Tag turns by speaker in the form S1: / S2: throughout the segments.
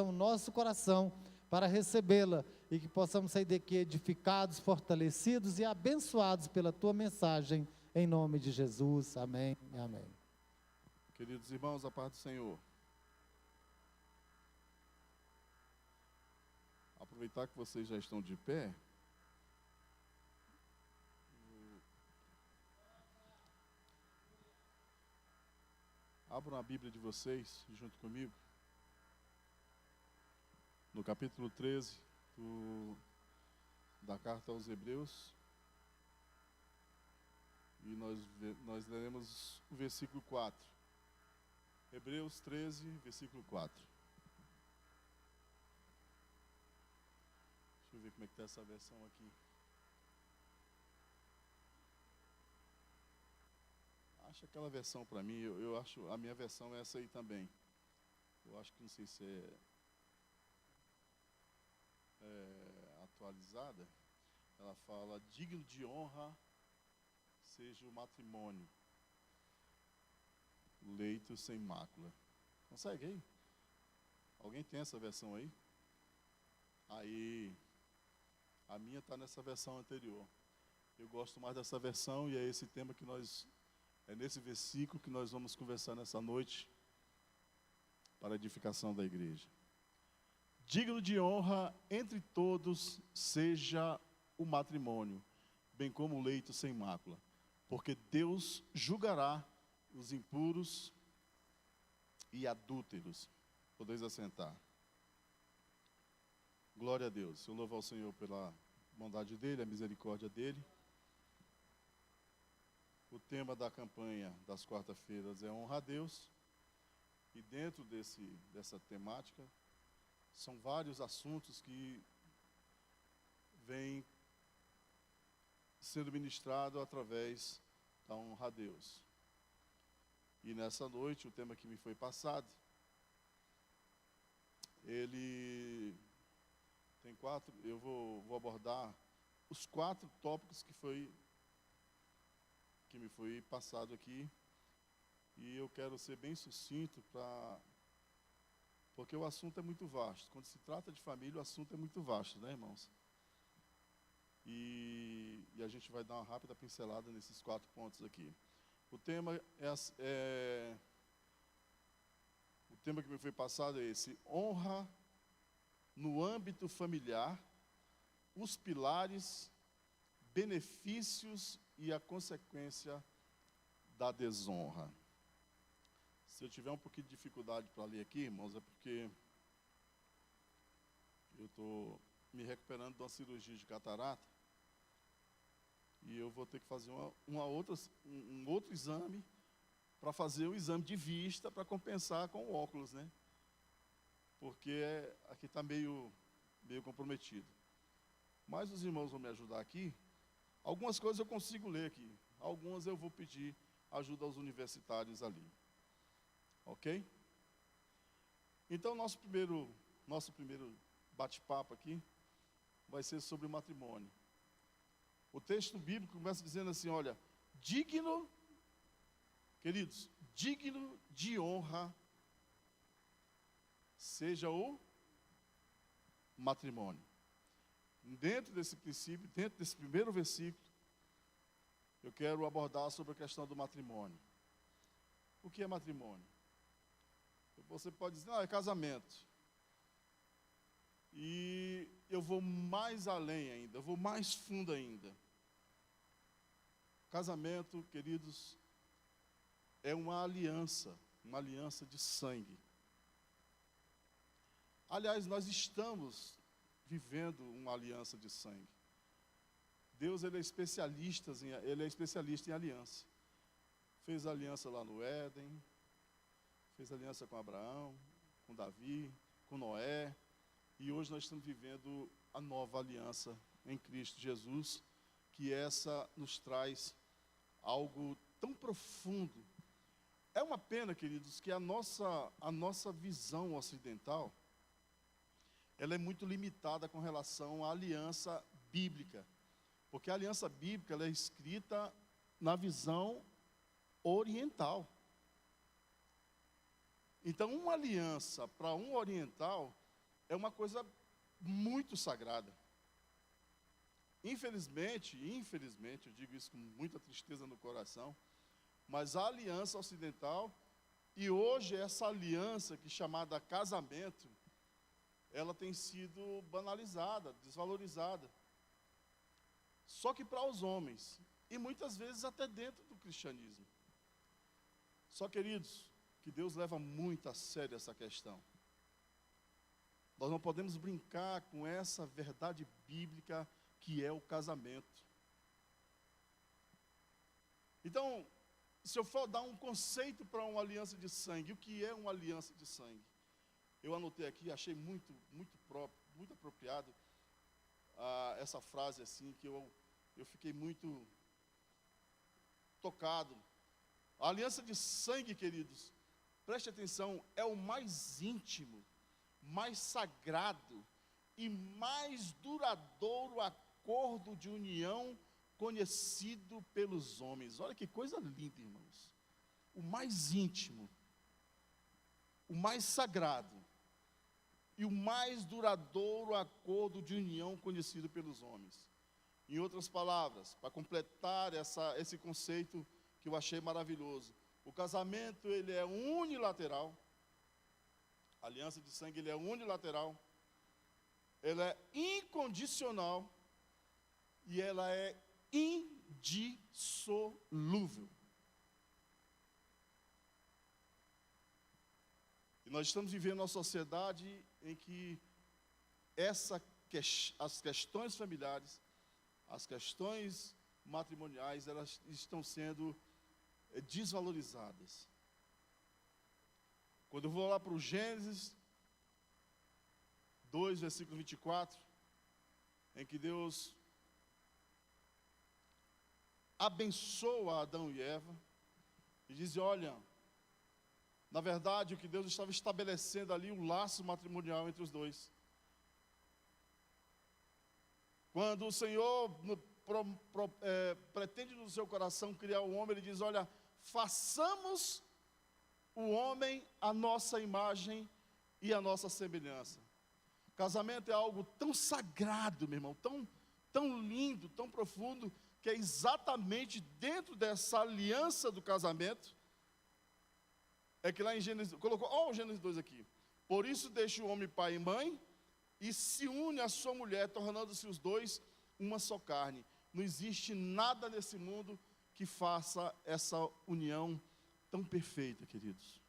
S1: o nosso coração para recebê-la e que possamos sair daqui edificados, fortalecidos e abençoados pela tua mensagem, em nome de Jesus. Amém e amém.
S2: Queridos irmãos, a paz do Senhor. Aproveitar que vocês já estão de pé. Abram a Bíblia de vocês, junto comigo, no capítulo 13 da carta aos Hebreus, e nós leremos o versículo 4. Hebreus 13, versículo 4. Deixa eu ver como é que está essa versão aqui. Acha aquela versão para mim, eu acho, a minha versão é essa aí também. Eu acho que não sei se é atualizada. Ela fala, digno de honra seja o matrimônio, leito sem mácula. Consegue aí? Alguém tem essa versão aí? Aí, a minha está nessa versão anterior. Eu gosto mais dessa versão e é esse tema que é nesse versículo que nós vamos conversar nessa noite para a edificação da igreja. Digno de honra entre todos seja o matrimônio, bem como o leito sem mácula, porque Deus julgará os impuros e adúlteros. Podeis assentar. Glória a Deus. Eu louvo ao Senhor pela bondade dEle, a misericórdia dEle. O tema da campanha das quarta-feiras é honra a Deus. E dentro dessa temática, são vários assuntos que vêm sendo ministrados através da honra a Deus. E nessa noite, o tema que me foi passado, ele tem 4, eu vou abordar os 4 tópicos que me foi passado aqui, e eu quero ser bem sucinto porque o assunto é muito vasto. Quando se trata de família, o assunto é muito vasto, né, irmãos? E a gente vai dar uma rápida pincelada nesses 4 pontos aqui. O tema o tema que me foi passado é esse: honra no âmbito familiar, os pilares, benefícios e a consequência da desonra. Se eu tiver um pouquinho de dificuldade para ler aqui, irmãos, é porque eu estou me recuperando de uma cirurgia de catarata e eu vou ter que fazer um outro exame para fazer um exame de vista para compensar com o óculos, né? Porque aqui está meio comprometido. Mas os irmãos vão me ajudar aqui. Algumas coisas eu consigo ler aqui, algumas eu vou pedir ajuda aos universitários ali. Ok? Então, nosso primeiro bate-papo aqui vai ser sobre o matrimônio. O texto bíblico começa dizendo assim, olha, queridos, digno de honra seja o matrimônio. Dentro desse princípio, dentro desse primeiro versículo, eu quero abordar sobre a questão do matrimônio. O que é matrimônio? Você pode dizer, é casamento. E eu vou mais além ainda, eu vou mais fundo ainda. Casamento, queridos, é uma aliança de sangue. Aliás, nós estamos vivendo uma aliança de sangue. Deus, ele é especialista em aliança. Fez aliança lá no Éden, fez aliança com Abraão, com Davi, com Noé, e hoje nós estamos vivendo a nova aliança em Cristo Jesus, que essa nos traz algo tão profundo. É uma pena, queridos, que a nossa visão ocidental, ela é muito limitada com relação à aliança bíblica, porque a aliança bíblica ela é escrita na visão oriental. Então, uma aliança para um oriental é uma coisa muito sagrada. Infelizmente, eu digo isso com muita tristeza no coração, mas a aliança ocidental, e hoje essa aliança que é chamada casamento, ela tem sido banalizada, desvalorizada. Só que para os homens, e muitas vezes até dentro do cristianismo. Só, queridos, que Deus leva muito a sério essa questão. Nós não podemos brincar com essa verdade bíblica que é o casamento. Então, se eu for dar um conceito para uma aliança de sangue, o que é uma aliança de sangue? Eu anotei aqui, achei muito apropriado essa frase assim, que eu fiquei muito tocado. A aliança de sangue, queridos, preste atenção, é o mais íntimo, mais sagrado e mais duradouro acordo de união conhecido pelos homens. Olha que coisa linda, irmãos. O mais íntimo, o mais sagrado e o mais duradouro acordo de união conhecido pelos homens. Em outras palavras, para completar esse conceito que eu achei maravilhoso, o casamento ele é unilateral, a aliança de sangue ele é unilateral, ela é incondicional e ela é indissolúvel. E nós estamos vivendo uma sociedade em que as questões familiares, as questões matrimoniais, elas estão sendo desvalorizadas. Quando eu vou lá para o Gênesis 2, versículo 24, em que Deus abençoa Adão e Eva, e diz, olha, na verdade, o que Deus estava estabelecendo ali, o laço matrimonial entre os dois. Quando o Senhor pretende no seu coração criar o homem, Ele diz, olha, façamos o homem a nossa imagem e a nossa semelhança. Casamento é algo tão sagrado, meu irmão, tão lindo, tão profundo, que é exatamente dentro dessa aliança do casamento, é que lá em Gênesis, colocou, ó o Gênesis 2 aqui, por isso deixa o homem pai e mãe, e se une à sua mulher, tornando-se os dois uma só carne. Não existe nada nesse mundo que faça essa união tão perfeita, queridos.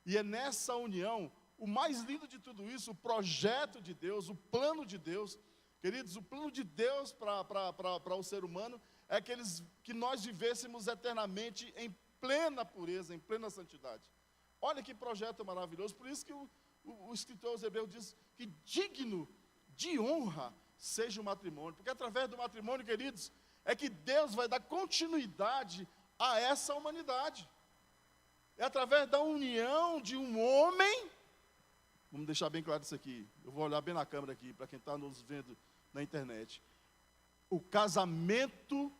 S2: E é nessa união, o mais lindo de tudo isso, o projeto de Deus, o plano de Deus, queridos, o plano de Deus para o ser humano é que nós vivêssemos eternamente em plena pureza, em plena santidade. Olha que projeto maravilhoso, por isso que o escritor aos Hebreus diz que digno de honra seja o matrimônio, porque através do matrimônio, queridos, é que Deus vai dar continuidade a essa humanidade. É através da união de um homem, vamos deixar bem claro isso aqui, eu vou olhar bem na câmera aqui, para quem está nos vendo na internet. O casamento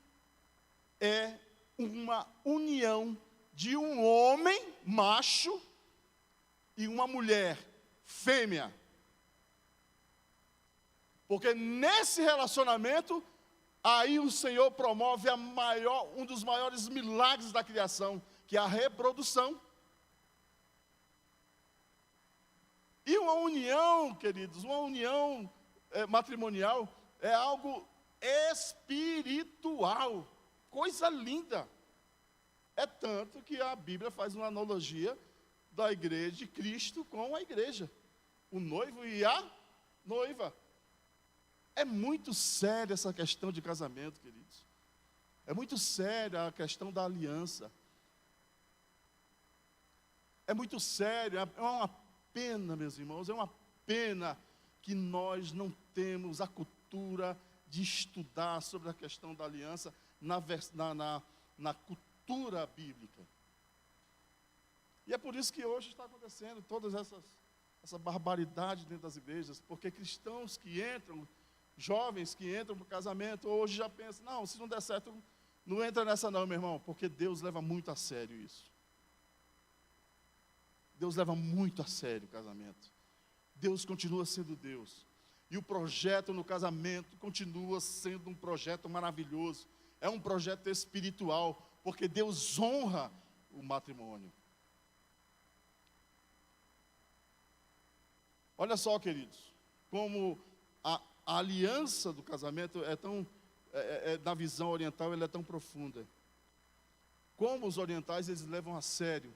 S2: é uma união de um homem, macho, e uma mulher, fêmea. Porque nesse relacionamento, aí o Senhor promove um dos maiores milagres da criação, que é a reprodução. E uma união, queridos, uma união matrimonial é algo espiritual, coisa linda. É tanto que a Bíblia faz uma analogia da igreja de Cristo com a igreja, o noivo e a noiva. É muito séria essa questão de casamento, queridos. É muito séria a questão da aliança. É muito sério, é uma pena, meus irmãos, é uma pena que nós não temos a cultura de estudar sobre a questão da aliança na cultura bíblica. E é por isso que hoje está acontecendo todas essa barbaridade dentro das igrejas, porque cristãos que entram, jovens que entram para o casamento, hoje já pensam, não, se não der certo, não entra nessa não, meu irmão, porque Deus leva muito a sério isso. Deus leva muito a sério o casamento. Deus continua sendo Deus. E o projeto no casamento continua sendo um projeto maravilhoso. É um projeto espiritual, porque Deus honra o matrimônio. Olha só, queridos, como a aliança do casamento é tão, na visão oriental, ela é tão profunda. Como os orientais, eles levam a sério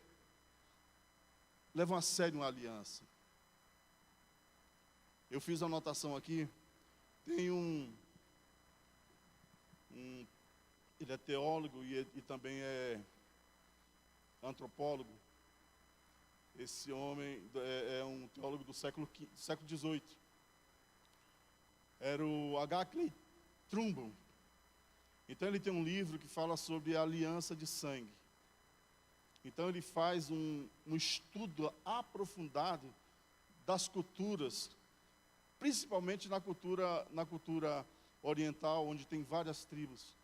S2: uma aliança. Eu fiz uma anotação aqui, tem ele é teólogo e também é antropólogo. Esse homem é um teólogo do século XVIII. Era o H. Clay Trumbull. Então ele tem um livro que fala sobre a aliança de sangue. Então ele faz um estudo aprofundado das culturas, principalmente na cultura oriental, onde tem várias tribos.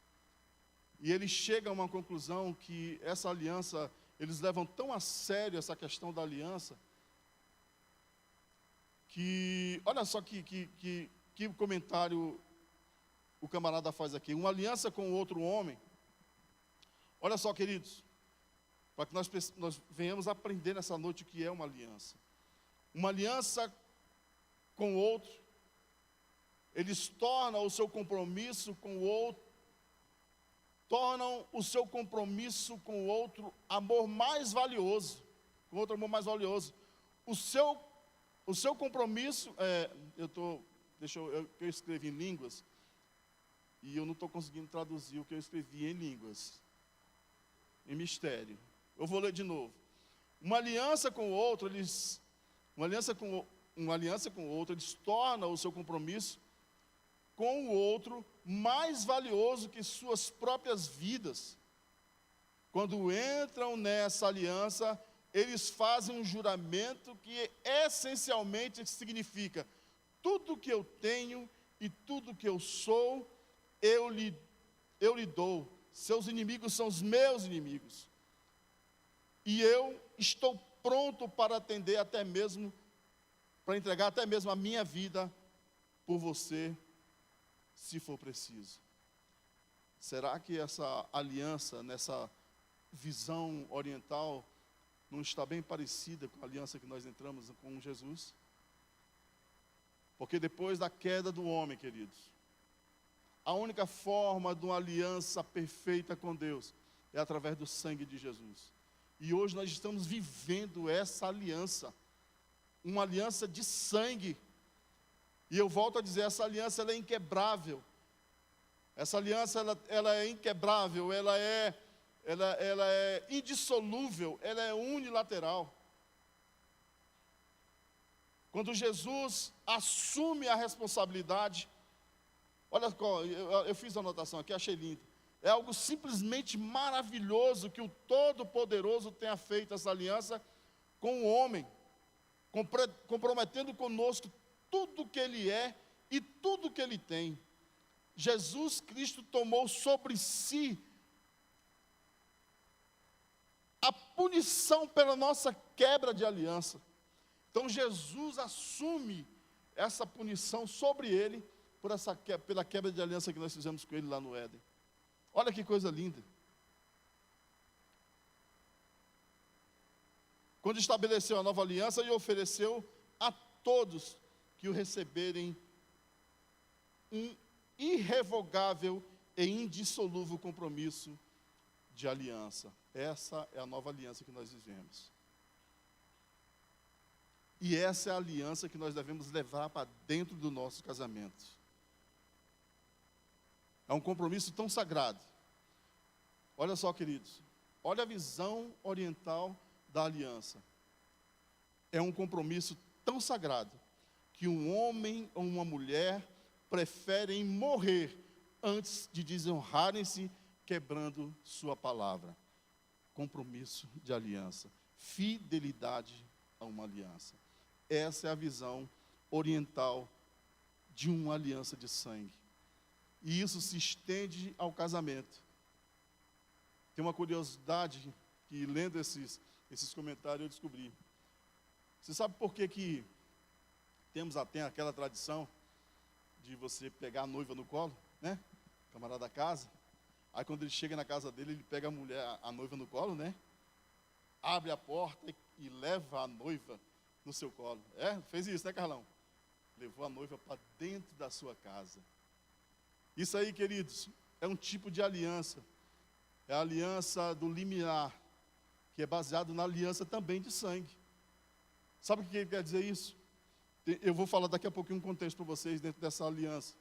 S2: E ele chega a uma conclusão que essa aliança, eles levam tão a sério essa questão da aliança, que, olha só que comentário o camarada faz aqui. Uma aliança com outro homem. Olha só, queridos, para que nós venhamos aprender nessa noite o que é uma aliança. Uma aliança com o outro, eles tornam o seu compromisso com o outro, tornam o seu compromisso com o outro amor mais valioso, com outro amor mais valioso. O seu compromisso, eu escrevi em línguas, e eu não estou conseguindo traduzir o que eu escrevi em línguas, em mistério. Eu vou ler de novo. Uma aliança com o outro, eles tornam o seu compromisso com o outro mais valioso que suas próprias vidas. Quando entram nessa aliança, eles fazem um juramento que essencialmente significa: tudo que eu tenho e tudo que eu sou, eu lhe dou. Seus inimigos são os meus inimigos. E eu estou pronto para atender para entregar até mesmo a minha vida por você, se for preciso. Será que essa aliança, nessa visão oriental, não está bem parecida com a aliança que nós entramos com Jesus? Porque depois da queda do homem, queridos, a única forma de uma aliança perfeita com Deus é através do sangue de Jesus. E hoje nós estamos vivendo essa aliança, uma aliança de sangue. E eu volto a dizer, essa aliança ela é inquebrável. Essa aliança ela é inquebrável, ela é indissolúvel, ela é unilateral. Quando Jesus assume a responsabilidade, olha só, eu fiz a anotação aqui, achei lindo. É algo simplesmente maravilhoso que o Todo-Poderoso tenha feito essa aliança com o homem, comprometendo conosco tudo que Ele é e tudo que Ele tem. Jesus Cristo tomou sobre si a punição pela nossa quebra de aliança. Então Jesus assume essa punição sobre Ele pela quebra de aliança que nós fizemos com Ele lá no Éden. Olha que coisa linda. Quando estabeleceu a nova aliança, Ele ofereceu a todos que o receberem um irrevogável e indissolúvel compromisso de aliança. Essa é a nova aliança que nós vivemos. E essa é a aliança que nós devemos levar para dentro do nosso casamento. É um compromisso tão sagrado. Olha só, queridos, olha a visão oriental da aliança. É um compromisso tão sagrado que um homem ou uma mulher preferem morrer antes de desonrarem-se quebrando sua palavra. Compromisso de aliança, fidelidade a uma aliança. Essa é a visão oriental de uma aliança de sangue. E isso se estende ao casamento. Tem uma curiosidade que, lendo esses comentários, eu descobri. Você sabe por que tem aquela tradição de você pegar a noiva no colo, né? Camarada da casa. Aí quando ele chega na casa dele, ele pega a noiva no colo, né? Abre a porta e leva a noiva no seu colo. Fez isso, né, Carlão? Levou a noiva para dentro da sua casa. Isso aí, queridos, é um tipo de aliança. É a aliança do limiar, que é baseado na aliança também de sangue. Sabe o que quer dizer isso? Eu vou falar daqui a pouquinho um contexto para vocês dentro dessa aliança.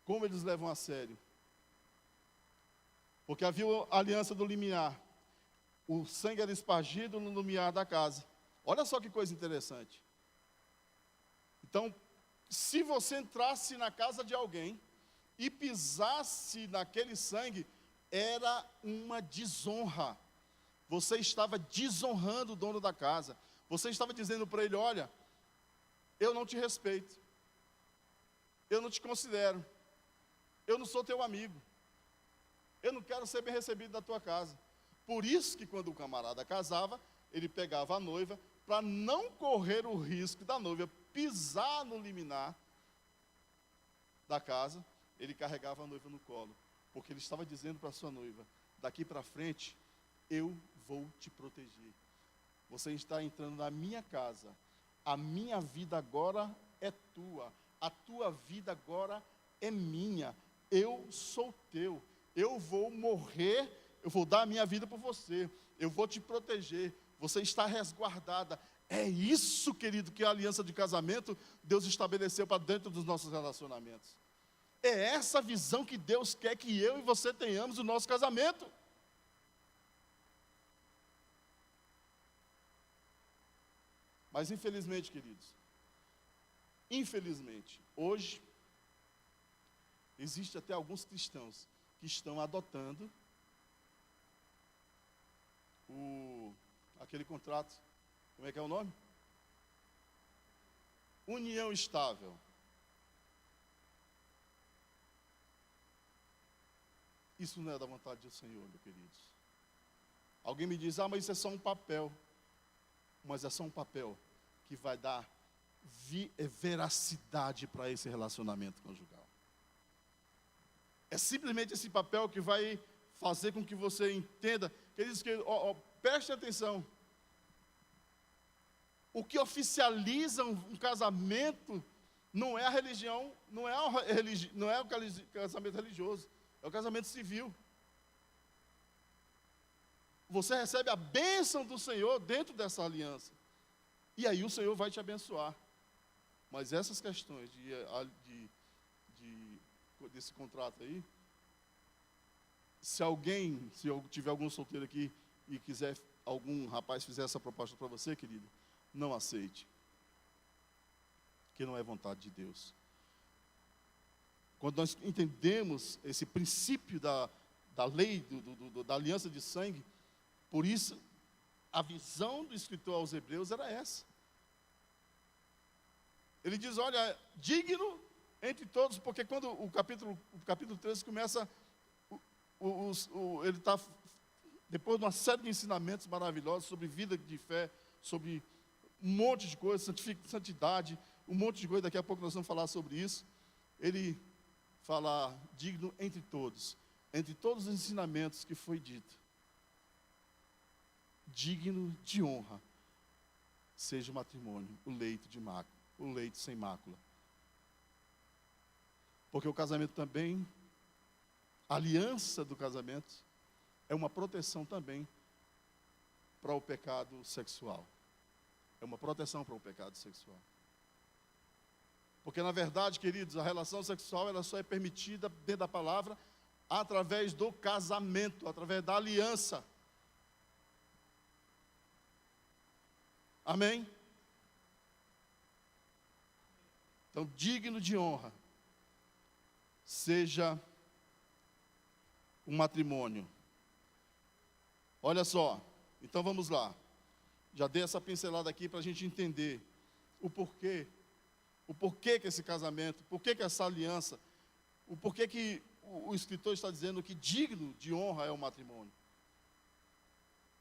S2: Como eles levam a sério. Porque havia a aliança do limiar. O sangue era espargido no limiar da casa. Olha só que coisa interessante. Então, se você entrasse na casa de alguém e pisasse naquele sangue, era uma desonra. Você estava desonrando o dono da casa. Você estava dizendo para ele: olha, eu não te respeito, eu não te considero, eu não sou teu amigo, eu não quero ser bem recebido na tua casa. Por isso que quando o camarada casava, ele pegava a noiva, para não correr o risco da noiva pisar no limiar da casa, ele carregava a noiva no colo, porque ele estava dizendo para a sua noiva: daqui para frente, eu vou te proteger. Você está entrando na minha casa, a minha vida agora é tua, a tua vida agora é minha, eu sou teu, eu vou morrer, eu vou dar a minha vida por você, eu vou te proteger, você está resguardada. É isso, querido, que a aliança de casamento Deus estabeleceu para dentro dos nossos relacionamentos. É essa visão que Deus quer que eu e você tenhamos no nosso casamento. Mas infelizmente, queridos, infelizmente, hoje, existe até alguns cristãos que estão adotando aquele contrato, como é que é o nome? União estável. Isso não é da vontade do Senhor, meus queridos. Alguém me diz: mas isso é só um papel. Mas é só um papel que vai dar veracidade para esse relacionamento conjugal. É simplesmente esse papel que vai fazer com que você entenda. Queridos, preste atenção. O que oficializa um casamento não é a religião, não é o casamento religioso, é o casamento civil. Você recebe a bênção do Senhor dentro dessa aliança. E aí o Senhor vai te abençoar. Mas essas questões desse contrato aí, se eu tiver algum solteiro aqui e quiser, algum rapaz fizer essa proposta para você, querido, não aceite. Que não é vontade de Deus. Quando nós entendemos esse princípio da lei, da aliança de sangue, por isso, a visão do escritor aos Hebreus era essa. Ele diz: olha, digno entre todos, porque quando o capítulo 13 começa, ele está, depois de uma série de ensinamentos maravilhosos sobre vida de fé, sobre um monte de coisas, santidade, um monte de coisa, daqui a pouco nós vamos falar sobre isso. Ele fala: digno entre todos os ensinamentos que foi dito, digno de honra, seja o matrimônio, o leito sem mácula. Porque o casamento também, a aliança do casamento, é uma proteção também para o pecado sexual. É uma proteção para o pecado sexual. Porque, na verdade, queridos, a relação sexual ela só é permitida dentro da palavra através do casamento, através da aliança. Amém? Então, digno de honra seja o matrimônio. Olha só, então vamos lá. Já dei essa pincelada aqui para a gente entender o porquê que esse casamento, por que essa aliança, o porquê que o escritor está dizendo que digno de honra é o matrimônio.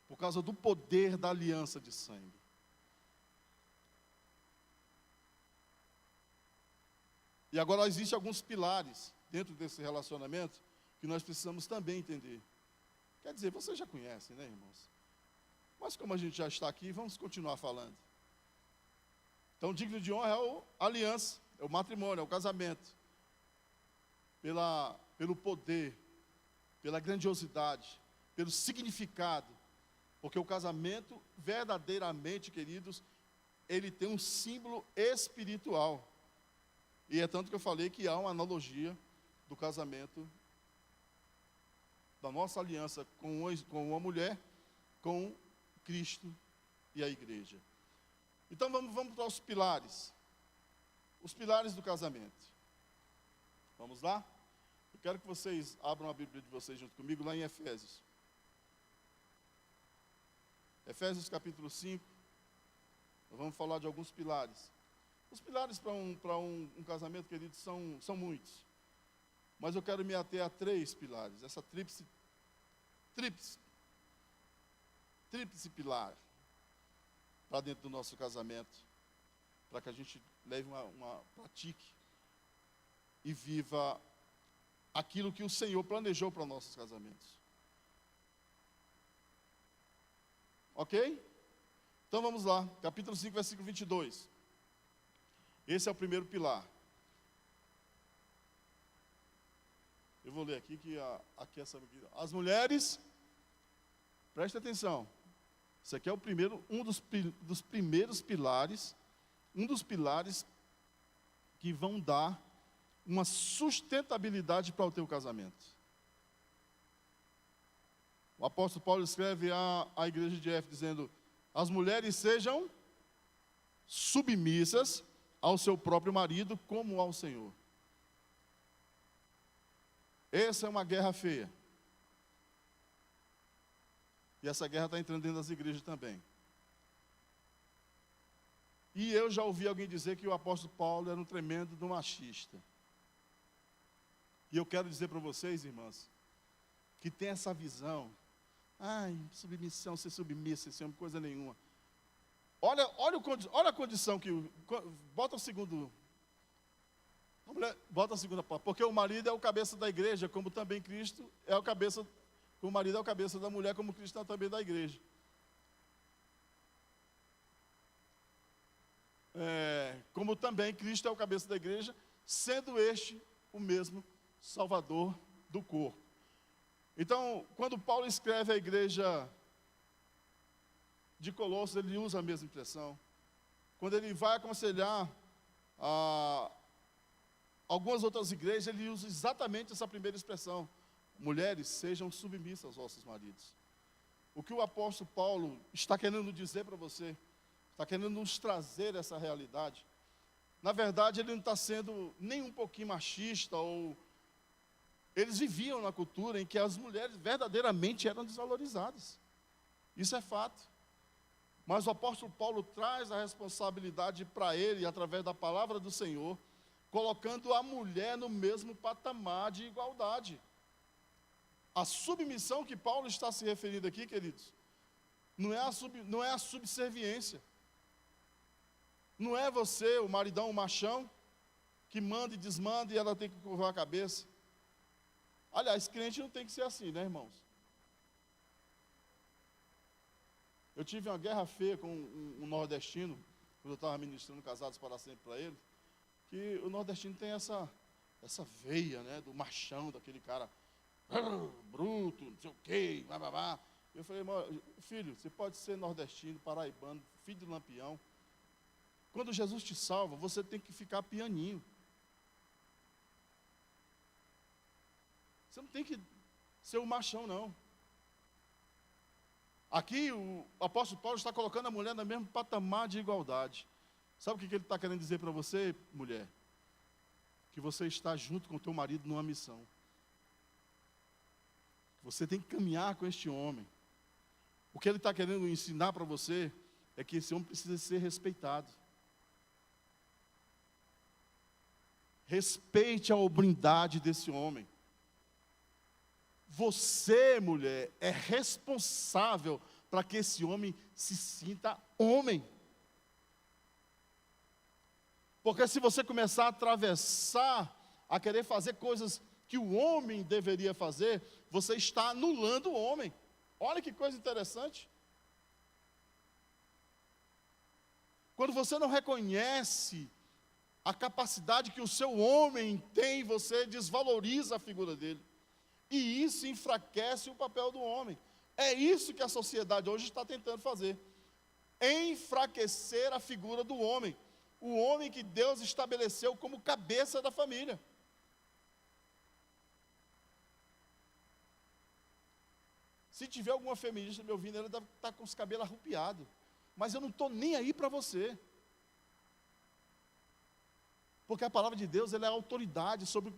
S2: Por causa do poder da aliança de sangue. E agora existem alguns pilares dentro desse relacionamento que nós precisamos também entender. Quer dizer, vocês já conhecem, né, irmãos? Mas como a gente já está aqui, vamos continuar falando. Então, digno de honra é a aliança, é o matrimônio, é o casamento. Pelo poder, pela grandiosidade, pelo significado. Porque o casamento, verdadeiramente, queridos, ele tem um símbolo espiritual. E é tanto que eu falei que há uma analogia do casamento, da nossa aliança com uma mulher, com Cristo e a igreja. Então vamos para os pilares. Os pilares do casamento. Vamos lá? Eu quero que vocês abram a Bíblia de vocês junto comigo lá em Efésios. Efésios capítulo 5. Nós vamos falar de alguns pilares. Os pilares para um casamento, queridos, são muitos. Mas eu quero me ater a 3 pilares. Essa tríplice pilar para dentro do nosso casamento, para que a gente leve pratique e viva aquilo que o Senhor planejou para nossos casamentos. Ok? Então vamos lá, capítulo 5, versículo 22. Esse é o primeiro pilar. Eu vou ler aqui, aqui as mulheres, preste atenção. Isso aqui é um dos primeiros pilares, que vão dar uma sustentabilidade para o teu casamento. O apóstolo Paulo escreve à igreja de Éfeso dizendo: as mulheres sejam submissas ao seu próprio marido como ao Senhor. Essa é uma guerra feia. E essa guerra está entrando dentro das igrejas também. E eu já ouvi alguém dizer que o apóstolo Paulo era um tremendo machista. E eu quero dizer para vocês, irmãs, que tem essa visão. Ai, submissão, ser submissa, isso é coisa nenhuma. Olha a condição que... Bota a segunda parte. Porque o marido é o cabeça da igreja, como também Cristo é o cabeça... O marido é o cabeça da mulher, como Cristo é também da igreja. Como também Cristo é o cabeça da igreja, sendo este o mesmo Salvador do corpo. Então, quando Paulo escreve à igreja de Colossos, ele usa a mesma expressão. Quando ele vai aconselhar algumas outras igrejas, ele usa exatamente essa primeira expressão. Mulheres, sejam submissas aos vossos maridos. O que o apóstolo Paulo está querendo dizer para você, está querendo nos trazer essa realidade. Na verdade, ele não está sendo nem um pouquinho machista, ou eles viviam na cultura em que as mulheres verdadeiramente eram desvalorizadas. Isso é fato. Mas o apóstolo Paulo traz a responsabilidade para ele, através da palavra do Senhor, colocando a mulher no mesmo patamar de igualdade. A submissão que Paulo está se referindo aqui, queridos, não é a subserviência. Não é você, o maridão, o machão, que manda e desmanda e ela tem que curvar a cabeça. Aliás, crente não tem que ser assim, né, irmãos? Eu tive uma guerra feia com um nordestino, quando eu estava ministrando Casados para Sempre para ele, que o nordestino tem essa veia, né, do machão, daquele cara bruto, não sei o quê, blá, blá, blá. Eu falei, filho, você pode ser nordestino, paraibano, filho de Lampião. Quando Jesus te salva, você tem que ficar pianinho. Você não tem que ser o machão, não. Aqui o apóstolo Paulo está colocando a mulher no mesmo patamar de igualdade. Sabe o que ele está querendo dizer para você, mulher? Que você está junto com o teu marido numa missão. Você tem que caminhar com este homem. O que ele está querendo ensinar para você é que esse homem precisa ser respeitado. Respeite a hombridade desse homem. Você, mulher, é responsável para que esse homem se sinta homem. Porque se você começar a atravessar, a querer fazer coisas que o homem deveria fazer, você está anulando o homem. Olha que coisa interessante. Quando você não reconhece a capacidade que o seu homem tem, você desvaloriza a figura dele. E isso enfraquece o papel do homem. É isso que a sociedade hoje está tentando fazer. Enfraquecer a figura do homem. O homem que Deus estabeleceu como cabeça da família. Se tiver alguma feminista me ouvindo, ela deve estar com os cabelos arrupiados. Mas eu não estou nem aí para você. Porque a palavra de Deus, ela é autoridade sobre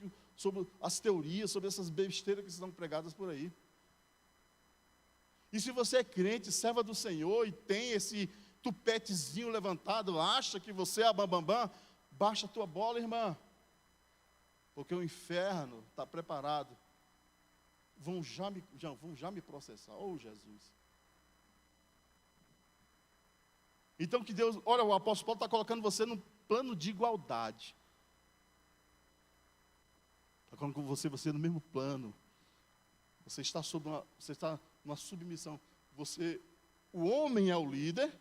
S2: as teorias, sobre essas besteiras que estão pregadas por aí. E se você é crente, serva do Senhor, e tem esse tupetezinho levantado, acha que você é a bambambam, baixa a tua bola, irmã. Porque o inferno está preparado. Vão já me processar. Oh, Jesus. Então que Deus, olha, o apóstolo Paulo está colocando você num plano de igualdade. Está colocando você no mesmo plano. Você está numa submissão. O homem é o líder,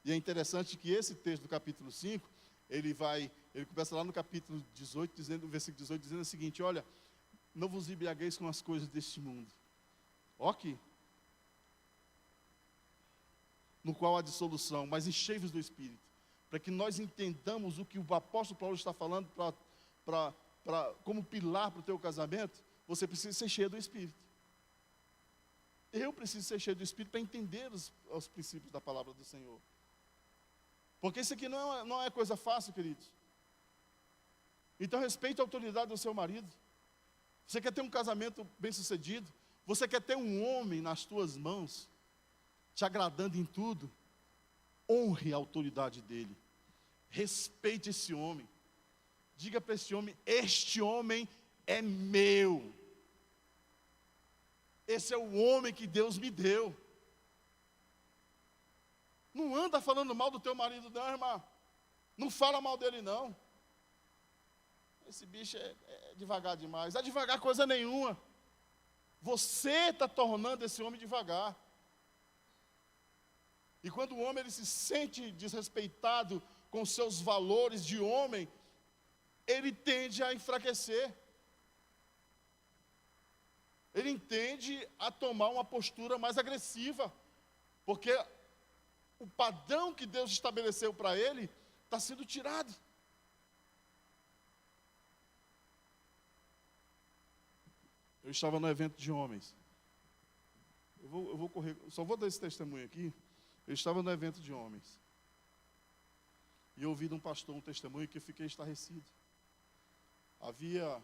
S2: e é interessante que esse texto do capítulo 5, ele começa lá no capítulo 18, no versículo 18, dizendo o seguinte: olha, não vos embriagueis com as coisas deste mundo. Ok. No qual há dissolução, mas enchei-vos do Espírito, para que nós entendamos o que o apóstolo Paulo está falando como pilar para o teu casamento. Você precisa ser cheio do Espírito. Eu preciso ser cheio do Espírito para entender os princípios da palavra do Senhor. Porque isso aqui não é coisa fácil, queridos. Então respeite a autoridade do seu marido. Você quer ter um casamento bem sucedido? Você quer ter um homem nas tuas mãos, te agradando em tudo? Honre a autoridade dele. Respeite esse homem. Diga para esse homem: este homem é meu. Esse é o homem que Deus me deu. Não anda falando mal do teu marido não, irmã. Não fala mal dele não. Esse bicho é devagar demais. É devagar coisa nenhuma. Você está tornando esse homem devagar. E quando o homem ele se sente desrespeitado com seus valores de homem, ele tende a enfraquecer. Ele tende a tomar uma postura mais agressiva, porque o padrão que Deus estabeleceu para ele está sendo tirado. Eu estava no evento de homens. Eu vou correr, só vou dar esse testemunho aqui. Eu estava no evento de homens. E eu ouvi de um pastor um testemunho que eu fiquei estarrecido. Havia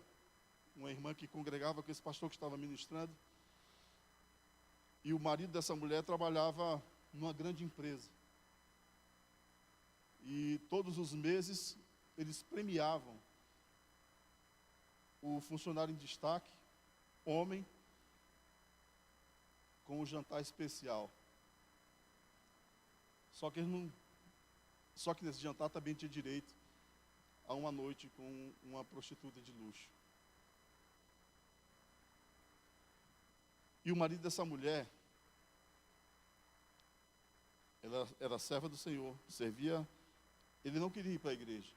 S2: uma irmã que congregava com esse pastor que estava ministrando. E o marido dessa mulher trabalhava numa grande empresa. E todos os meses eles premiavam o funcionário em destaque, homem, com um jantar especial. Só que nesse jantar também tinha direito a uma noite com uma prostituta de luxo. E o marido dessa mulher, ela era serva do Senhor, servia, ele não queria ir para a igreja.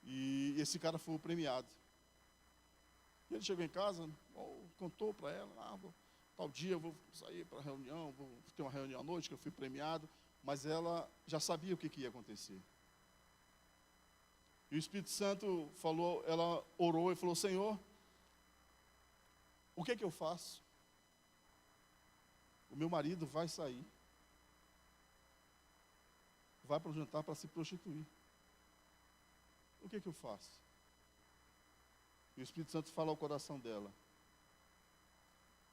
S2: E esse cara foi premiado. E ele chegou em casa, contou para ela: tal dia eu vou sair para a reunião, vou ter uma reunião à noite, que eu fui premiado. Mas ela já sabia o que ia acontecer. E o Espírito Santo falou, ela orou e falou: Senhor, o que eu faço? O meu marido vai sair, vai para o jantar para se prostituir. O que eu faço? E o Espírito Santo fala ao coração dela: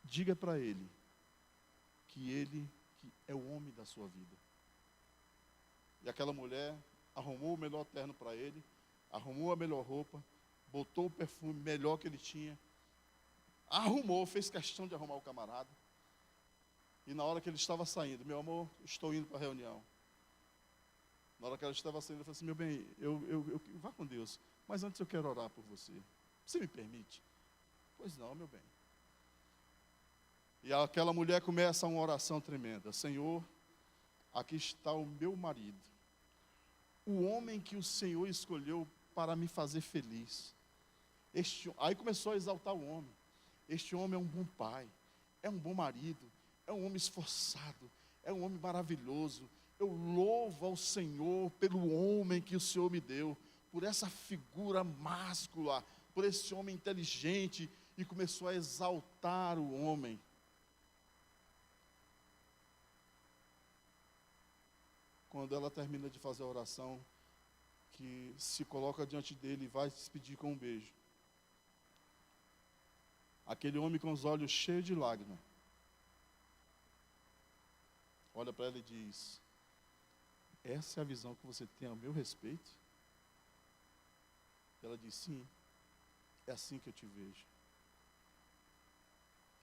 S2: diga para ele que é o homem da sua vida. E aquela mulher arrumou o melhor terno para ele, arrumou a melhor roupa, botou o perfume melhor que ele tinha, fez questão de arrumar o camarada. E na hora que ele estava saindo: meu amor, estou indo para a reunião. Na hora que ela estava saindo, eu falei assim, meu bem, eu vá com Deus, mas antes eu quero orar por você. Você me permite? Pois não, meu bem. E aquela mulher começa uma oração tremenda. Senhor, aqui está o meu marido, o homem que o Senhor escolheu para me fazer feliz. Aí começou a exaltar o homem. Este homem é um bom pai, é um bom marido, é um homem esforçado, é um homem maravilhoso. Eu louvo ao Senhor pelo homem que o Senhor me deu, por essa figura máscula, por esse homem inteligente, e começou a exaltar o homem. Quando ela termina de fazer a oração, que se coloca diante dele e vai se despedir com um beijo. Aquele homem com os olhos cheios de lágrimas, olha para ela e diz, essa é a visão que você tem a meu respeito? Ela diz, sim, é assim que eu te vejo.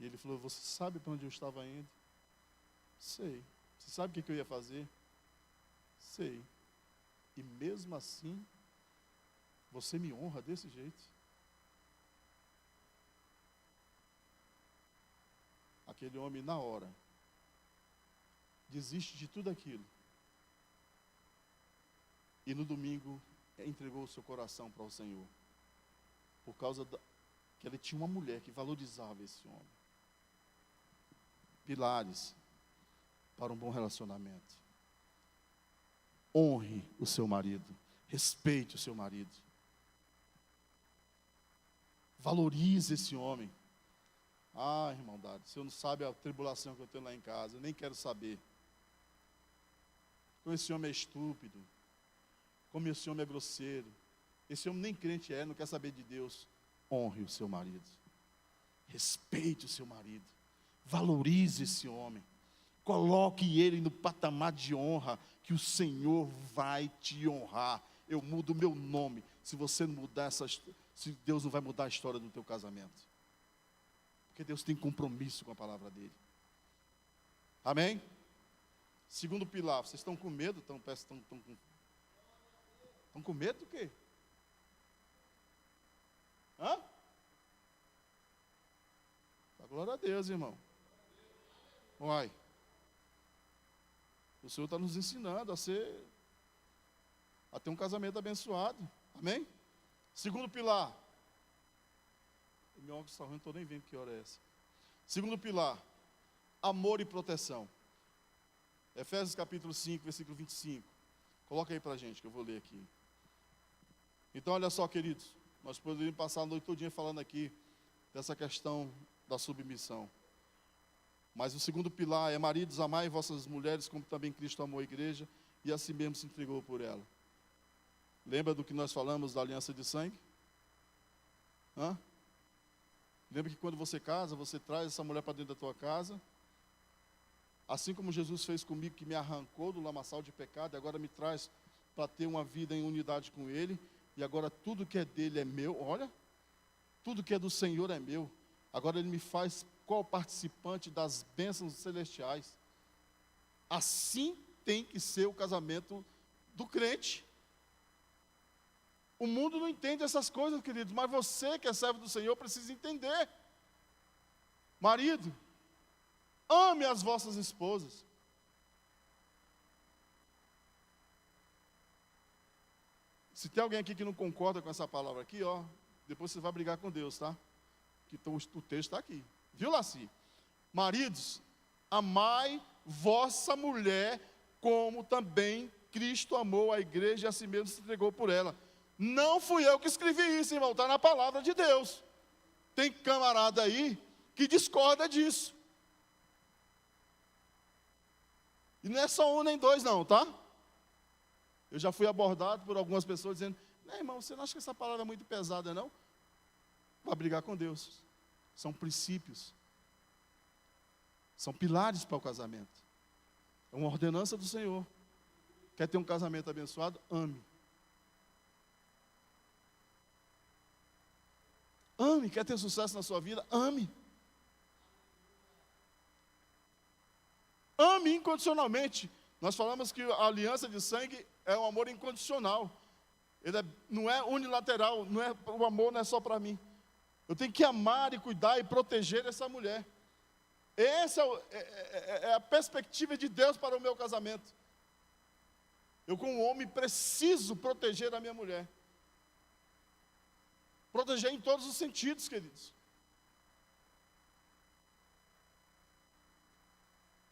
S2: E ele falou, você sabe para onde eu estava indo? Sei. Você sabe o que eu ia fazer? Sei. E mesmo assim, você me honra desse jeito? Aquele homem, na hora, desiste de tudo aquilo. E no domingo, entregou o seu coração para o Senhor. Por causa que ele tinha uma mulher que valorizava esse homem. Pilares para um bom relacionamento. Honre o seu marido. Respeite o seu marido. Valorize esse homem. Ah, irmão Dado, você não sabe a tribulação que eu tenho lá em casa, eu nem quero saber. Como esse homem é estúpido, como esse homem é grosseiro, esse homem nem crente é, não quer saber de Deus. Honre o seu marido, respeite o seu marido, valorize esse homem, coloque ele no patamar de honra, que o Senhor vai te honrar. Eu mudo o meu nome, se você não mudar se Deus não vai mudar a história do teu casamento. Porque Deus tem compromisso com a palavra dele. Amém? Segundo pilar, vocês estão com medo? Estão com medo do quê? Hã? Glória a Deus, irmão. Uai. O Senhor está nos ensinando a ter um casamento abençoado. Amém? Segundo pilar. O meu óculos está ruim, não estou nem vendo que hora é essa. Segundo pilar, amor e proteção. Efésios capítulo 5, versículo 25. Coloca aí para a gente, que eu vou ler aqui. Então, olha só, queridos. Nós poderíamos passar a noite todinha falando aqui dessa questão da submissão. Mas o segundo pilar é: maridos, amai vossas mulheres, como também Cristo amou a igreja, e assim mesmo se entregou por ela. Lembra do que nós falamos da aliança de sangue? Hã? Lembra que quando você casa, você traz essa mulher para dentro da tua casa, assim como Jesus fez comigo, que me arrancou do lamaçal de pecado, e agora me traz para ter uma vida em unidade com Ele, e agora tudo que é dele é meu. Olha, tudo que é do Senhor é meu. Agora Ele me faz co-participante das bênçãos celestiais. Assim tem que ser o casamento do crente. O mundo não entende essas coisas, queridos, mas você que é servo do Senhor precisa entender. Marido, ame as vossas esposas. Se tem alguém aqui que não concorda com essa palavra aqui, ó, depois você vai brigar com Deus, tá? Que o texto está aqui. Viu, Laci? Maridos, amai vossa mulher, como também Cristo amou a igreja e a si mesmo se entregou por ela. Não fui eu que escrevi isso, irmão, está na palavra de Deus. Tem camarada aí que discorda disso. E não é só um nem dois não, tá? Eu já fui abordado por algumas pessoas dizendo: não, irmão, você não acha que essa palavra é muito pesada, não? Vai brigar com Deus. São princípios. São pilares para o casamento. É uma ordenança do Senhor. Quer ter um casamento abençoado? Ame. Ame. Quer ter sucesso na sua vida? Ame. Ame incondicionalmente. Nós falamos que a aliança de sangue é um amor incondicional. Não é unilateral, o amor não é só para mim. Eu tenho que amar e cuidar e proteger essa mulher. Essa é a perspectiva de Deus para o meu casamento. Eu, como homem, preciso proteger a minha mulher. Proteger em todos os sentidos, queridos.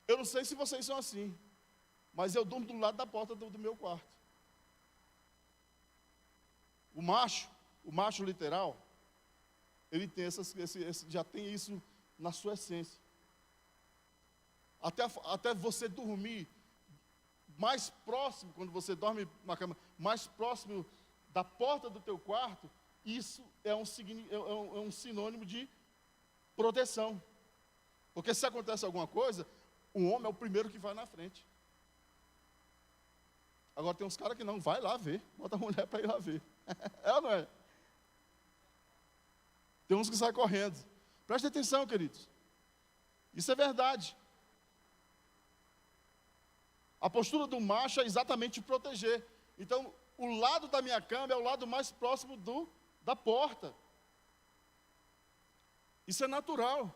S2: Eu não sei se vocês são assim, mas eu durmo do lado da porta do meu quarto. O macho literal, ele tem já tem isso na sua essência. Até você dormir mais próximo, quando você dorme na cama, mais próximo da porta do teu quarto, isso é um sinônimo de proteção. Porque se acontece alguma coisa, o homem é o primeiro que vai na frente. Agora tem uns caras que não, vai lá ver, bota a mulher para ir lá ver. É ou não é? Tem uns que saem correndo. Preste atenção, queridos. Isso é verdade. A postura do macho é exatamente proteger. Então, o lado da minha cama é o lado mais próximo da porta. Isso é natural.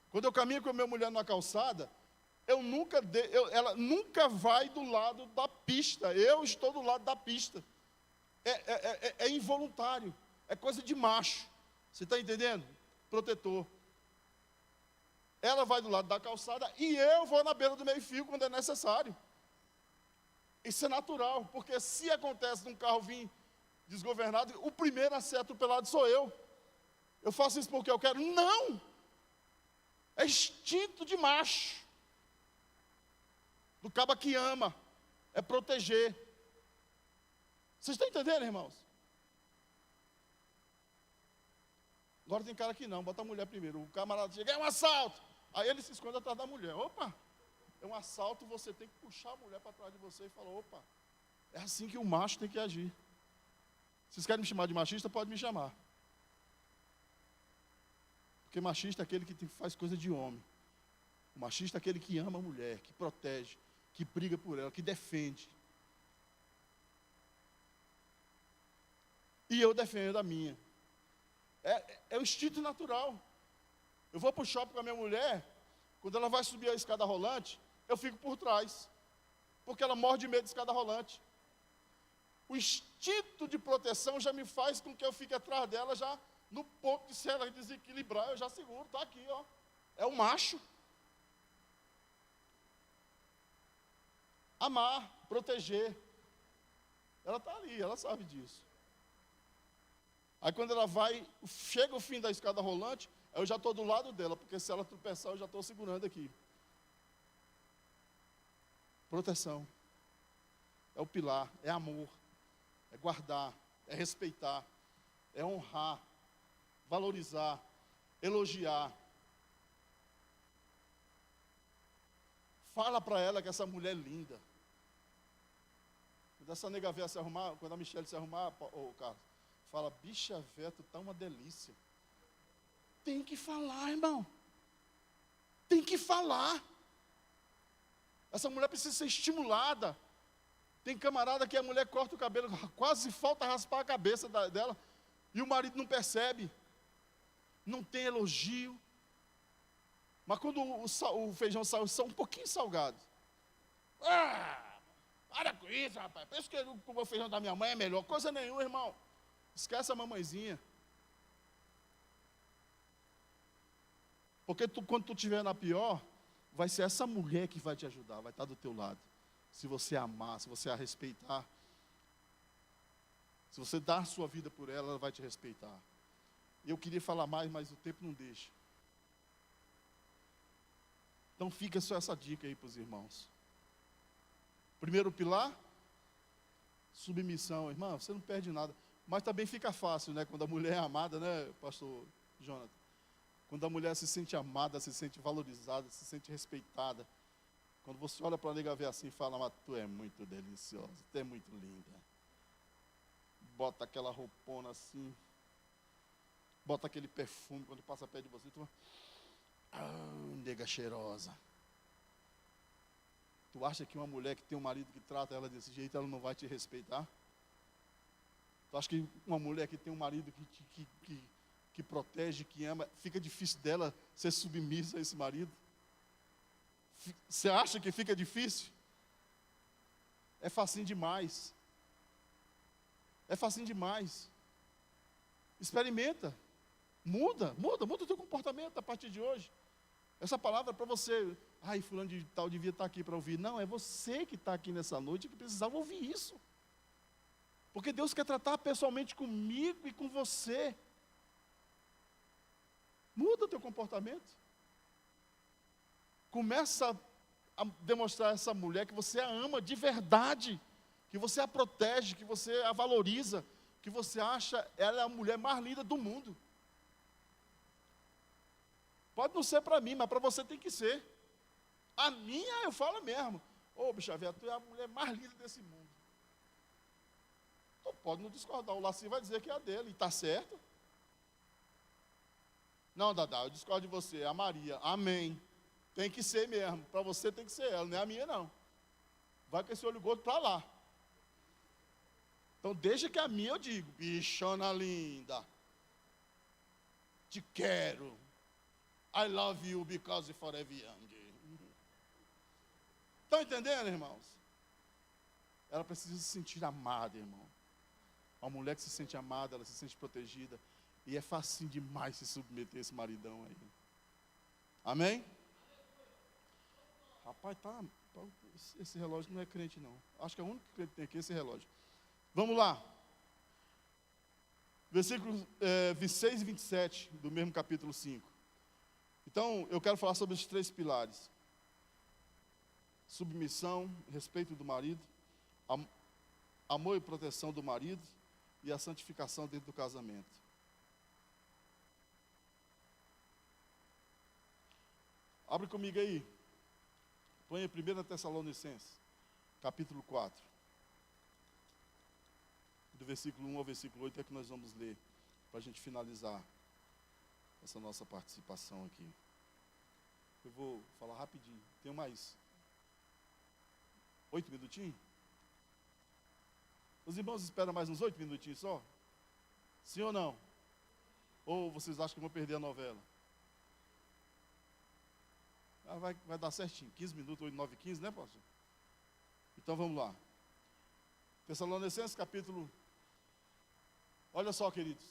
S2: Quando eu caminho com a minha mulher na calçada, ela nunca vai do lado da pista. Eu estou do lado da pista. É involuntário. É coisa de macho. Você está entendendo? Protetor. Ela vai do lado da calçada e eu vou na beira do meio-fio quando é necessário. Isso é natural, porque se acontece de um carro vir desgovernado, o primeiro a ser atropelado sou eu. Eu faço isso porque eu quero? Não! É instinto de macho. Do caba que ama. É proteger. Vocês estão entendendo, irmãos? Agora tem cara que não, bota a mulher primeiro. O camarada chega, é um assalto. Aí ele se esconde atrás da mulher. Opa, é um assalto, você tem que puxar a mulher para trás de você e falar, opa, é assim que o macho tem que agir. Vocês querem me chamar de machista? Pode me chamar. Porque machista é aquele que faz coisa de homem. O machista é aquele que ama a mulher, que protege, que briga por ela, que defende. E eu defendo a minha. É o instinto natural. Eu vou para o shopping com a minha mulher, quando ela vai subir a escada rolante, eu fico por trás, porque ela morre de medo de escada rolante. O instinto de proteção já me faz com que eu fique atrás dela, já no ponto de se ela desequilibrar, eu já seguro, está aqui, ó. É o macho. Amar, proteger. Ela está ali, ela sabe disso. Aí quando ela chega o fim da escada rolante, eu já estou do lado dela, porque se ela tropeçar, eu já estou segurando aqui. Proteção. É o pilar, é amor, é guardar, é respeitar, é honrar, valorizar, elogiar. Fala para ela que essa mulher é linda. Quando essa nega véia se arrumar, quando a Michelle se arrumar, Carlos, fala, bicha véia, tu tá uma delícia. Tem que falar, irmão. Tem que falar. Essa mulher precisa ser estimulada. Tem camarada que a mulher corta o cabelo, quase falta raspar a cabeça dela, e o marido não percebe. Não tem elogio. Mas quando o feijão saiu só um pouquinho salgado. Para com isso, rapaz. Pensa que o feijão da minha mãe é melhor. Coisa nenhuma, irmão. Esquece a mamãezinha. Porque quando tu estiver na pior, vai ser essa mulher que vai te ajudar, vai estar do teu lado. Se você amar, se você a respeitar. Se você dar a sua vida por ela, ela vai te respeitar. Eu queria falar mais, mas o tempo não deixa. Então fica só essa dica aí para os irmãos. Primeiro pilar, submissão. Irmão, você não perde nada. Mas também fica fácil, né? Quando a mulher é amada, né, pastor Jonathan? Quando a mulher se sente amada, se sente valorizada, se sente respeitada. Quando você olha para a nega ver assim e fala, mas tu é muito deliciosa, tu é muito linda. Bota aquela roupona assim. Bota aquele perfume, quando passa perto de você, tu nega cheirosa. Tu acha que uma mulher que tem um marido que trata ela desse jeito, ela não vai te respeitar? Tu acha que uma mulher que tem um marido que protege, que ama, fica difícil dela ser submissa a esse marido? Você acha que fica difícil? É facinho demais. É facinho demais. Experimenta. Muda o teu comportamento a partir de hoje. Essa palavra é para você. Ai, fulano de tal devia estar aqui para ouvir. Não, é você que está aqui nessa noite que precisava ouvir isso. Porque Deus quer tratar pessoalmente comigo e com você. Muda o teu comportamento. Começa a demonstrar a essa mulher que você a ama de verdade, que você a protege, que você a valoriza, que você acha ela a mulher mais linda do mundo. Pode não ser para mim, mas para você tem que ser. A minha, eu falo mesmo. Ô, bicha velha, tu é a mulher mais linda desse mundo. Tu pode não discordar, o Laci vai dizer que é a dele, e está certo. Não, Dadá, eu discordo de você, é a Maria. Amém. Tem que ser mesmo, para você tem que ser ela, não é a minha não. Vai com esse olho gordo para lá. Então deixa que a minha eu digo, bichona linda. Te quero. I love you because you're forever young. Estão entendendo, irmãos? Ela precisa se sentir amada, irmão. Uma mulher que se sente amada, ela se sente protegida. E é facinho demais se submeter a esse maridão aí. Amém? Rapaz, esse relógio não é crente não. Acho que é o único crente que tem aqui esse relógio. Vamos lá. Versículos 26 e 27 do mesmo capítulo 5. Então, eu quero falar sobre esses 3 pilares. Submissão, respeito do marido, amor e proteção do marido e a santificação dentro do casamento. Abre comigo aí. Põe em 1 Tessalonicenses, capítulo 4. Do versículo 1 ao versículo 8 é que nós vamos ler, para a gente finalizar essa nossa participação aqui. Eu vou falar rapidinho. Tenho mais 8 minutinhos? Os irmãos esperam mais uns 8 minutinhos só? Sim ou não? Ou vocês acham que eu vou perder a novela? Vai dar certinho, 15 minutos, 8, 9, 15, né, pastor? Então vamos lá. Tessalonicenses capítulo. Olha só, queridos.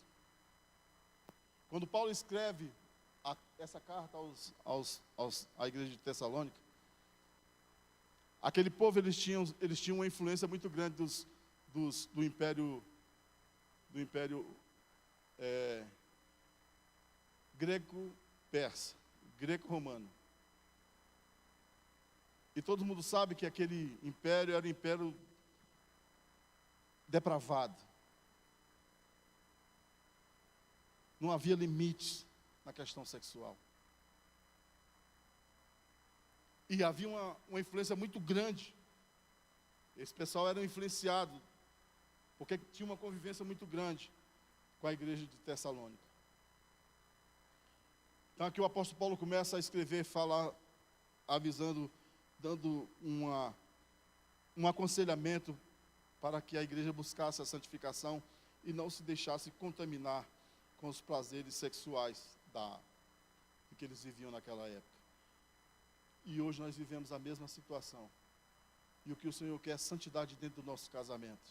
S2: Quando Paulo escreve essa carta à igreja de Tessalônica, aquele povo, eles tinham uma influência muito grande do império greco-persa, greco-romano. E todo mundo sabe que aquele império era um império depravado. Não havia limites na questão sexual. E havia uma influência muito grande. Esse pessoal era influenciado, porque tinha uma convivência muito grande com a igreja de Tessalônica. Então aqui o apóstolo Paulo começa a escrever, falar, avisando, dando um aconselhamento para que a igreja buscasse a santificação e não se deixasse contaminar com os prazeres sexuais que eles viviam naquela época. E hoje nós vivemos a mesma situação. E o que o Senhor quer é santidade dentro do nosso casamento.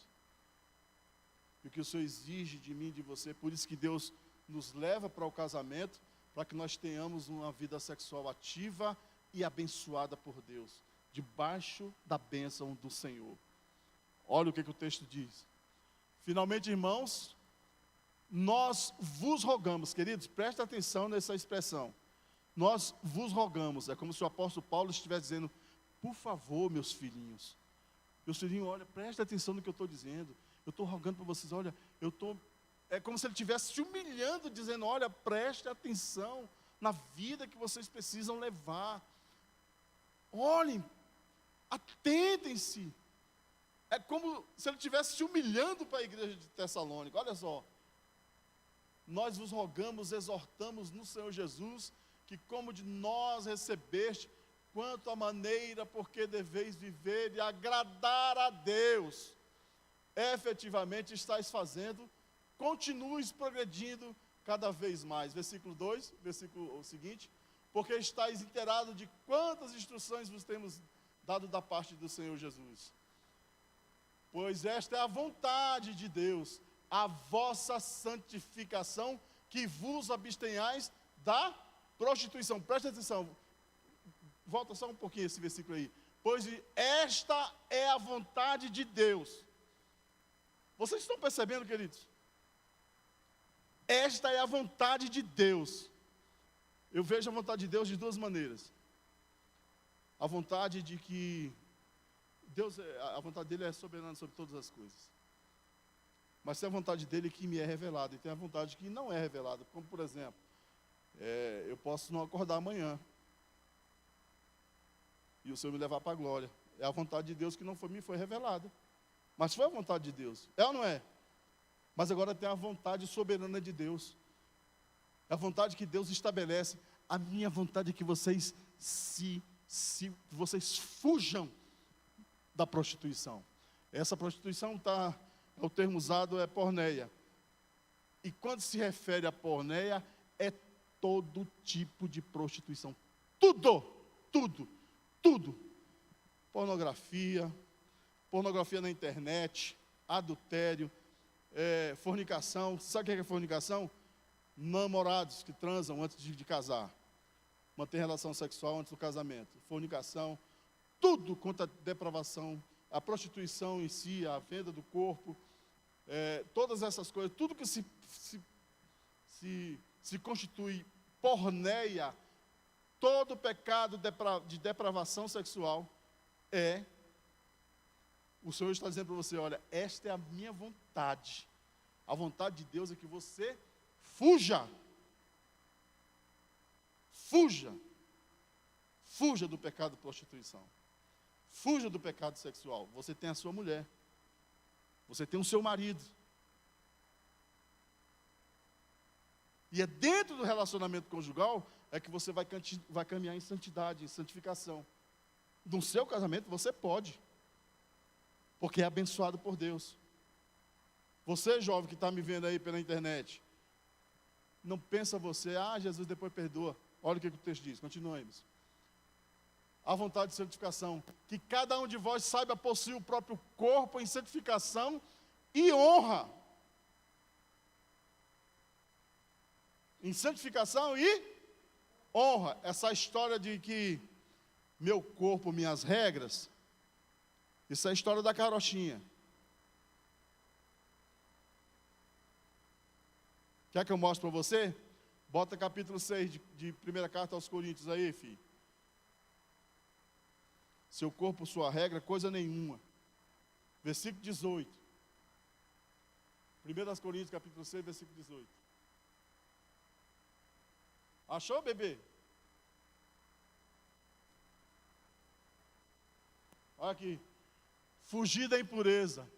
S2: E o que o Senhor exige de mim e de você, por isso que Deus nos leva para o casamento, para que nós tenhamos uma vida sexual ativa e abençoada por Deus, debaixo da bênção do Senhor. Olha o que o texto diz. Finalmente, irmãos, nós vos rogamos, queridos, presta atenção nessa expressão. Nós vos rogamos, é como se o apóstolo Paulo estivesse dizendo, por favor, meus filhinhos, olha, presta atenção no que eu estou dizendo, eu estou rogando para vocês, olha, é como se ele estivesse se humilhando, dizendo, olha, preste atenção na vida que vocês precisam levar, olhem, atentem-se, é como se ele estivesse se humilhando para a igreja de Tessalônica, olha só, nós vos rogamos, exortamos no Senhor Jesus, que como de nós recebeste, quanto à maneira por que deveis viver e agradar a Deus, efetivamente estáis fazendo, continues progredindo cada vez mais. Versículo 2, versículo seguinte, porque estáis inteirados de quantas instruções vos temos dado da parte do Senhor Jesus. Pois esta é a vontade de Deus, a vossa santificação, que vos abstenhais da prostituição. Presta atenção, volta só um pouquinho esse versículo aí. Pois esta é a vontade de Deus. Vocês estão percebendo, queridos? Esta é a vontade de Deus. Eu vejo a vontade de Deus de duas maneiras. A vontade de que Deus, a vontade dele é soberana sobre todas as coisas. Mas tem a vontade dele que me é revelada, e tem a vontade que não é revelada. Como, por exemplo, eu posso não acordar amanhã, e o Senhor me levar para a glória. É a vontade de Deus que não me foi revelada. Mas foi a vontade de Deus. É ou não é? Mas agora tem a vontade soberana de Deus. É a vontade que Deus estabelece. A minha vontade é que vocês vocês fujam da prostituição. Essa prostituição o termo usado é porneia. E quando se refere a porneia, é todo tipo de prostituição. Tudo. Pornografia na internet, adultério, fornicação. Sabe o que é fornicação? Namorados que transam antes de casar, mantém relação sexual antes do casamento. Fornicação, tudo contra a depravação, a prostituição em si, a venda do corpo, todas essas coisas, tudo que se constitui porneia, todo pecado de depravação sexual o Senhor está dizendo para você, olha, esta é a minha vontade. A vontade de Deus é que você fuja do pecado de prostituição, fuja do pecado sexual. Você tem a sua mulher, você tem o seu marido, e é dentro do relacionamento conjugal que você vai caminhar em santidade, em santificação. No seu casamento você pode, porque é abençoado por Deus. Você, jovem que está me vendo aí pela internet, não pensa você, Jesus depois perdoa. Olha o que o texto diz, continuemos. A vontade de santificação, que cada um de vós saiba possuir o próprio corpo em santificação e honra. Em santificação e honra. Essa história de que meu corpo, minhas regras, isso é a história da carochinha. Quer que eu mostre para você? Bota capítulo 6 de 1ª carta aos Coríntios aí, filho. Seu corpo, sua regra, coisa nenhuma. Versículo 18. 1 Coríntios, capítulo 6, versículo 18. Achou, bebê? Olha aqui. Fugir da impureza.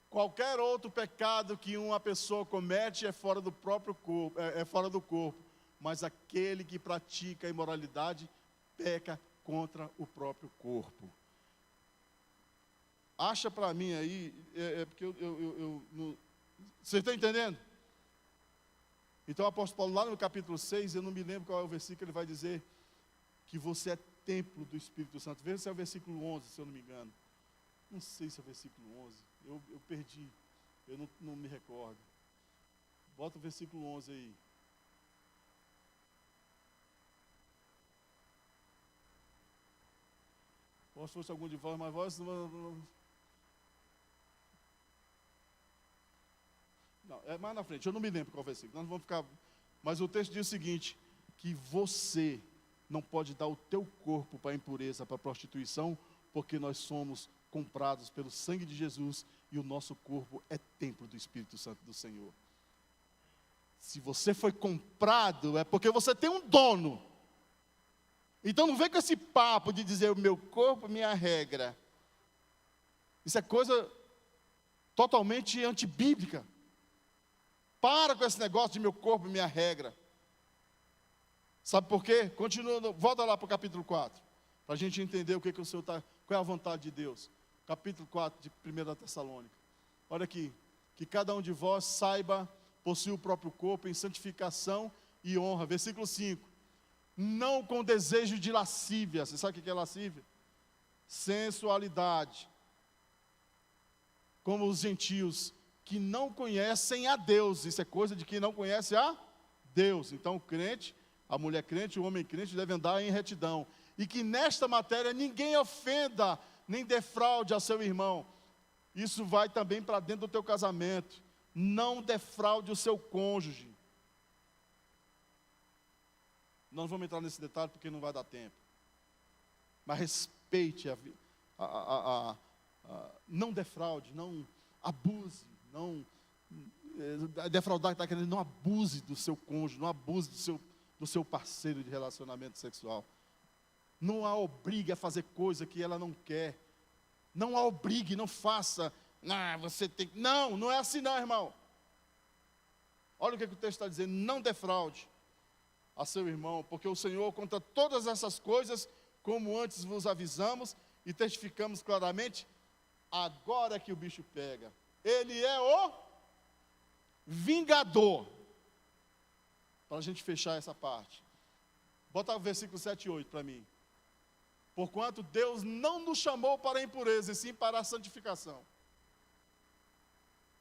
S2: Qualquer outro pecado que uma pessoa comete é fora do próprio corpo, é fora do corpo. Mas aquele que pratica a imoralidade peca contra o próprio corpo. Acha para mim aí, porque você está entendendo? Então o apóstolo Paulo, lá no capítulo 6, eu não me lembro qual é o versículo, ele vai dizer que você é templo do Espírito Santo. Veja se é o versículo 11, se eu não me engano. Não sei se é o versículo 11, eu perdi, eu não me recordo. Bota o versículo 11 aí. Ou se fosse algum de vós, mas vós não, é mais na frente, eu não me lembro qual versículo, nós vamos ficar. Mas o texto diz o seguinte: que você não pode dar o teu corpo para a impureza, para a prostituição, porque nós somos comprados pelo sangue de Jesus e o nosso corpo é templo do Espírito Santo do Senhor. Se você foi comprado, é porque você tem um dono. Então não vem com esse papo de dizer o meu corpo, minha regra. Isso é coisa totalmente antibíblica. Para com esse negócio de meu corpo, minha regra. Sabe por quê? Continua, volta lá para o capítulo 4. Para a gente entender o que o Senhor está, qual é a vontade de Deus. Capítulo 4 de 1 Tessalônica. Olha aqui, que cada um de vós saiba possuir o próprio corpo em santificação e honra. Versículo 5. Não com desejo de lascívia. Você sabe o que é lascívia? Sensualidade. Como os gentios que não conhecem a Deus. Isso é coisa de quem não conhece a Deus. Então o crente, a mulher crente, o homem crente deve andar em retidão. E que nesta matéria ninguém ofenda, nem defraude a seu irmão. Isso vai também para dentro do teu casamento. Não defraude o seu cônjuge. Não vamos entrar nesse detalhe porque não vai dar tempo. Mas respeite não defraude, não abuse, não defraudar está querendo, não abuse do seu cônjuge, não abuse do seu parceiro de relacionamento sexual. Não a obrigue a fazer coisa que ela não quer. Não a obrigue, não faça. Você tem. Não é assim não, irmão. Olha o que o texto está dizendo. Não defraude a seu irmão, porque o Senhor conta todas essas coisas, como antes vos avisamos e testificamos claramente. Agora que o bicho pega. Ele é o vingador. Para a gente fechar essa parte. Bota o versículo 7 e 8 para mim. Porquanto Deus não nos chamou para a impureza, e sim para a santificação.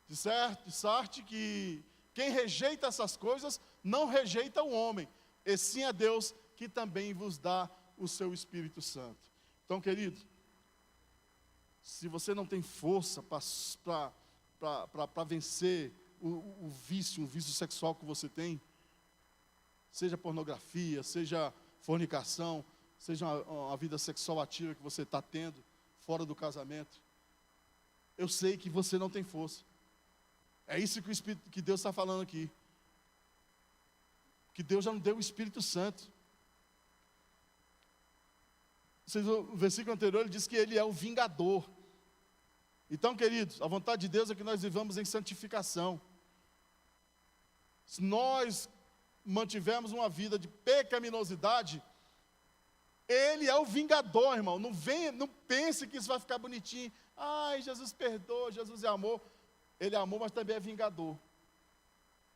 S2: De certo que quem rejeita essas coisas, não rejeita o homem, e sim a Deus, que também vos dá o seu Espírito Santo. Então, querido, se você não tem força para vencer um vício sexual que você tem, seja pornografia, seja fornicação, seja uma vida sexual ativa que você está tendo, fora do casamento, eu sei que você não tem força. É isso que Deus está falando aqui. Que Deus já não deu o Espírito Santo. O versículo anterior, ele diz que Ele é o vingador. Então, queridos, a vontade de Deus é que nós vivamos em santificação. Se nós mantivermos uma vida de pecaminosidade, Ele é o vingador, irmão. Não pense que isso vai ficar bonitinho. Ai, Jesus perdoa, Jesus é amor. Ele é amor, mas também é vingador.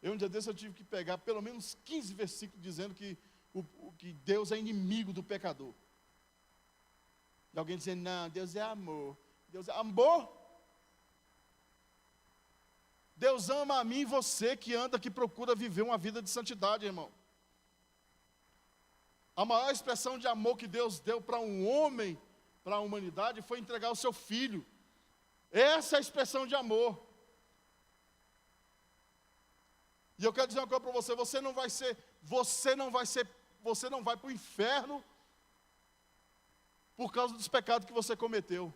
S2: Um dia desse eu tive que pegar pelo menos 15 versículos dizendo que Deus é inimigo do pecador. E alguém dizendo, não, Deus é amor. Deus é amor? Deus ama a mim e você que procura viver uma vida de santidade, irmão. A maior expressão de amor que Deus deu para um homem, para a humanidade, foi entregar o seu filho. Essa é a expressão de amor. E eu quero dizer uma coisa para você, você não vai para o inferno por causa dos pecados que você cometeu.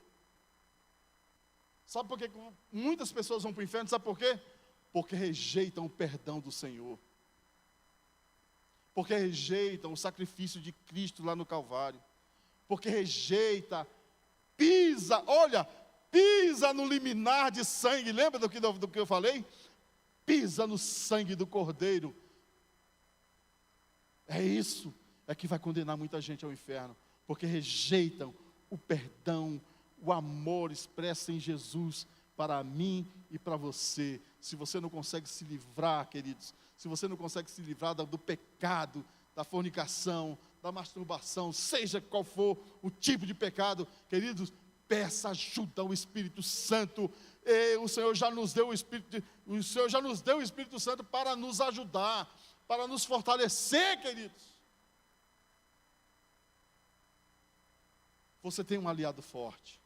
S2: Sabe por que muitas pessoas vão para o inferno? Sabe por quê? Porque rejeitam o perdão do Senhor. Porque rejeitam o sacrifício de Cristo lá no Calvário. Porque pisa no liminar de sangue. Lembra do que eu falei? Pisa no sangue do Cordeiro. É isso, é que vai condenar muita gente ao inferno. Porque rejeitam o perdão, o amor expresso em Jesus para mim e para você. Se você não consegue se livrar, queridos, se você não consegue se livrar do pecado, da fornicação, da masturbação, seja qual for o tipo de pecado, queridos, peça ajuda ao Espírito Santo. O Senhor já nos deu o Espírito Santo para nos ajudar, para nos fortalecer, queridos. Você tem um aliado forte.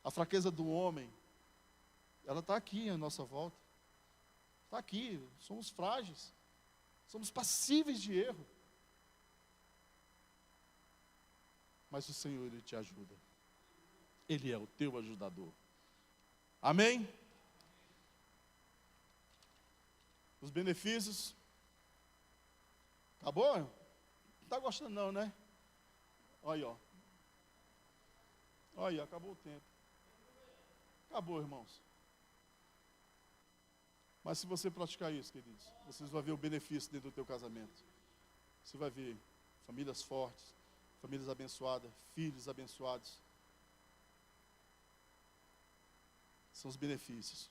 S2: A fraqueza do homem, ela está aqui à nossa volta. Está aqui, somos frágeis. Somos passíveis de erro. Mas o Senhor, Ele te ajuda. Ele é o teu ajudador. Amém? Os benefícios. Acabou? Não está gostando não, né? Olha aí, ó. Olha aí, acabou o tempo. Acabou, irmãos. Mas se você praticar isso, queridos, vocês vão ver o benefício dentro do teu casamento. Você vai ver famílias fortes, famílias abençoadas, filhos abençoados. São os benefícios.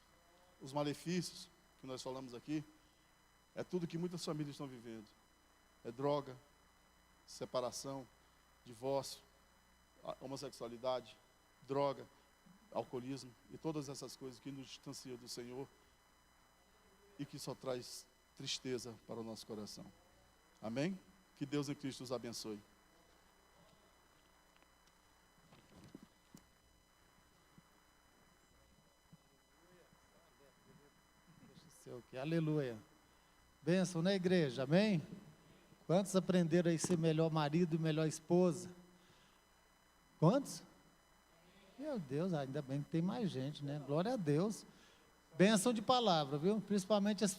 S2: Os malefícios que nós falamos aqui, é tudo que muitas famílias estão vivendo. É droga, separação, divórcio, homossexualidade, droga, alcoolismo e todas essas coisas que nos distanciam do Senhor e que só traz tristeza para o nosso coração. Amém? Que Deus em Cristo os abençoe.
S1: Aleluia. Bênção na igreja, amém? Quantos aprenderam a ser melhor marido e melhor esposa? Quantos? Meu Deus, ainda bem que tem mais gente, né? Glória a Deus. Bênção de palavra, viu? Principalmente as